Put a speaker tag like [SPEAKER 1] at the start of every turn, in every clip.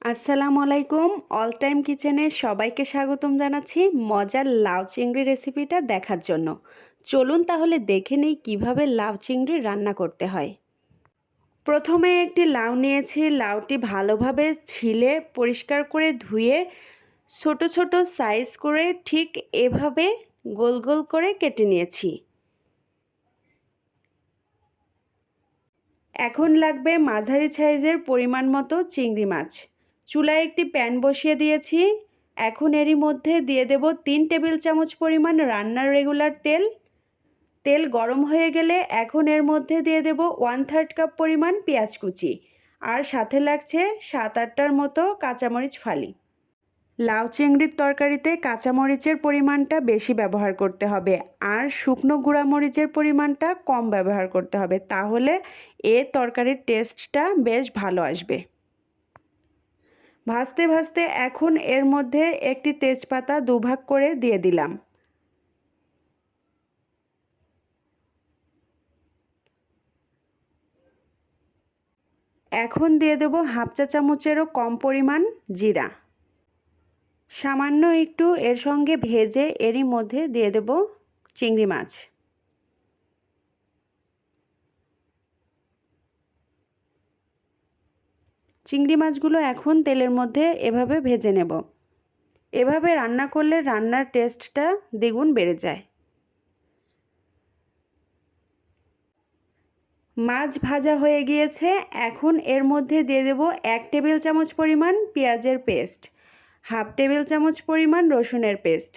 [SPEAKER 1] আসসালামু আলাইকুম। All time কিচেনে সবাইকে স্বাগতম জানাচ্ছি মজার লাউ চিংড়ি রেসিপিটা দেখার জন্য। চলুন তাহলে দেখে নেই কীভাবে লাউ চিংড়ি রান্না করতে হয়। প্রথমে একটি লাউ নিয়েছি। লাউটি ভালোভাবে ছিলে পরিষ্কার করে ধুয়ে ছোট ছোট সাইজ করে ঠিক এভাবে গোল গোল করে কেটে নিয়েছি। এখন লাগবে মাঝারি সাইজের পরিমাণ মতো চিংড়ি মাছ। চুলায় একটি প্যান বসিয়ে দিয়েছি। এখন এরই মধ্যে দিয়ে দেব 3 টেবিল চামচ পরিমাণ রান্নার রেগুলার তেল। তেল গরম হয়ে গেলে এখন এর মধ্যে দিয়ে দেব 1/3 কাপ পরিমাণ পেঁয়াজ কুচি, আর সাথে লাগছে 7-8টার মতো কাঁচামরিচ ফালি। লাউ চিংড়ির তরকারিতে কাঁচামরিচের পরিমাণটা বেশি ব্যবহার করতে হবে, আর শুকনো গুঁড়ামরিচের পরিমাণটা কম ব্যবহার করতে হবে, তাহলে তরকারির টেস্টটা বেশ ভালো আসবে। ভাজতে ভাজতে এখন এর মধ্যে একটি তেজপাতা দুভাগ করে দিয়ে দিলাম। এখন দিয়ে দেব 1/2 চা চামচেরও কম পরিমাণ জিরা। সামান্য একটু এর সঙ্গে ভেজে এরই মধ্যে দিয়ে দেব চিংড়ি মাছ। চিংড়ি মাছগুলো এখন তেলের মধ্যে এভাবে ভেজে নেব। এভাবে রান্না করলে রান্নার টেস্টটা দ্বিগুণ বেড়ে যায়। মাছ ভাজা হয়ে গিয়েছে। এখন এর মধ্যে দিয়ে দেব 1 টেবিল চামচ পরিমাণ পেঁয়াজের পেস্ট, 1/2 টেবিল চামচ পরিমাণ রসুনের পেস্ট।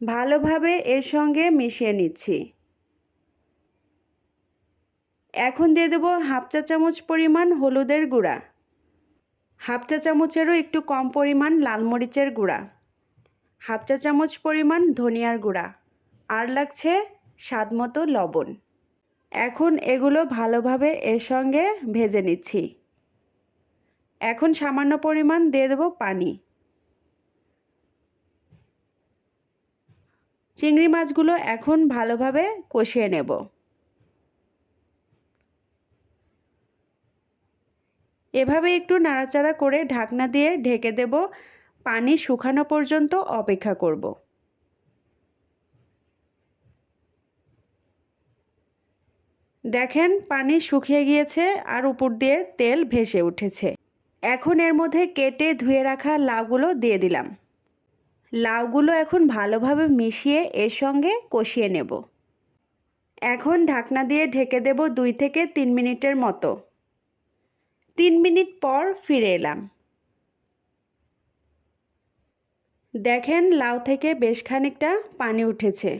[SPEAKER 1] ভালোভাবে এর সঙ্গে মিশিয়ে নিচ্ছি। এখন দিয়ে দেব 1/2 চা চামচ পরিমাণ হলুদের গুঁড়া, 1/2 চা চামচেরও একটু কম পরিমাণ লাল মরিচের গুঁড়া, 1/2 চা চামচ পরিমাণ ধনিয়ার গুঁড়া, আর লাগছে স্বাদমতো লবণ। এখন এগুলো ভালোভাবে এর সঙ্গে ভেজে নিচ্ছি। এখন সামান্য পরিমাণ দিয়ে দেব পানি। চিংড়ি মাছগুলো এখন ভালোভাবে কষিয়ে নেব। এভাবে একটু নাড়াচাড়া করে ঢাকনা দিয়ে ঢেকে দেব। পানি শুকানো পর্যন্ত অপেক্ষা করব। দেখেন পানি শুকিয়ে গিয়েছে আর উপর দিয়ে তেল ভেসে উঠেছে। এখন এর মধ্যে কেটে ধুয়ে রাখা লাউগুলো দিয়ে দিলাম। লাউগুলো এখন ভালোভাবে মিশিয়ে এর সঙ্গে কষিয়ে নেব। এখন ঢাকনা দিয়ে ঢেকে দেব 2 থেকে 3 মিনিটের মতো। 3 মিনিট পর ফিরে এলাম। দেখেন লাউ থেকে বেশ খানিকটা পানি উঠেছে।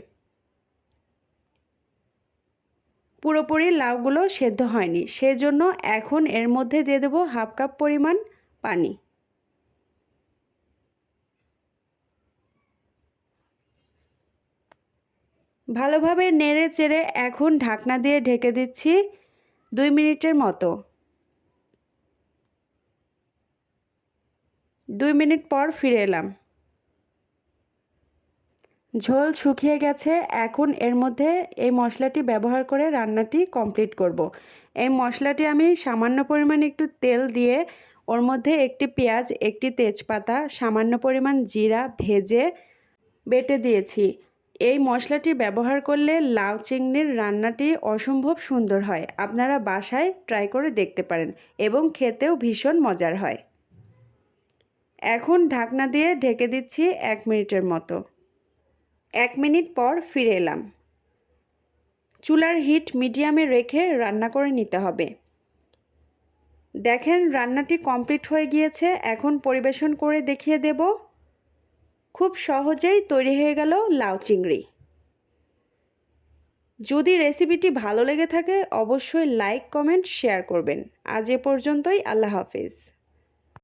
[SPEAKER 1] পুরোপুরি লাউগুলো সেদ্ধ হয়নি, সেজন্য এখন এর মধ্যে দিয়ে দেব 1/2 কাপ পরিমাণ পানি। ভালোভাবে নেড়ে চেড়ে এখন ঢাকনা দিয়ে ঢেকে দিচ্ছি 2 মিনিটের মতো। 2 মিনিট পর ফিরে এলাম। ঝোল শুকিয়ে গেছে। এখন এর মধ্যে এই মশলাটি ব্যবহার করে রান্নাটি কমপ্লিট করব। এই মশলাটি আমি সামান্য পরিমাণ একটু তেল দিয়ে ওর মধ্যে একটি পেঁয়াজ, একটি তেজপাতা, সামান্য পরিমাণ জিরা ভেজে বেটে দিয়েছি। এই মশলাটি ব্যবহার করলে লাউ চিংড়ির রান্নাটি অসম্ভব সুন্দর হয়। আপনারা বাসায় ট্রাই করে দেখতে পারেন এবং খেতেও ভীষণ মজার হয়। এখন ঢাকনা দিয়ে ঢেকে দিচ্ছি 1 মিনিটের মতো। 1 মিনিট পর ফিরে এলাম। চুলার হিট মিডিয়ামে রেখে রান্না করে নিতে হবে। দেখেন রান্নাটি কমপ্লিট হয়ে গিয়েছে। এখন পরিবেশন করে দেখিয়ে দেব। খুব সহজেই তৈরি হয়ে গেল লাউ চিংড়ি। যদি রেসিপিটি ভালো লেগে থাকে অবশ্যই লাইক, কমেন্ট, শেয়ার করবেন। আজ এ পর্যন্তই। আল্লাহ হাফেজ।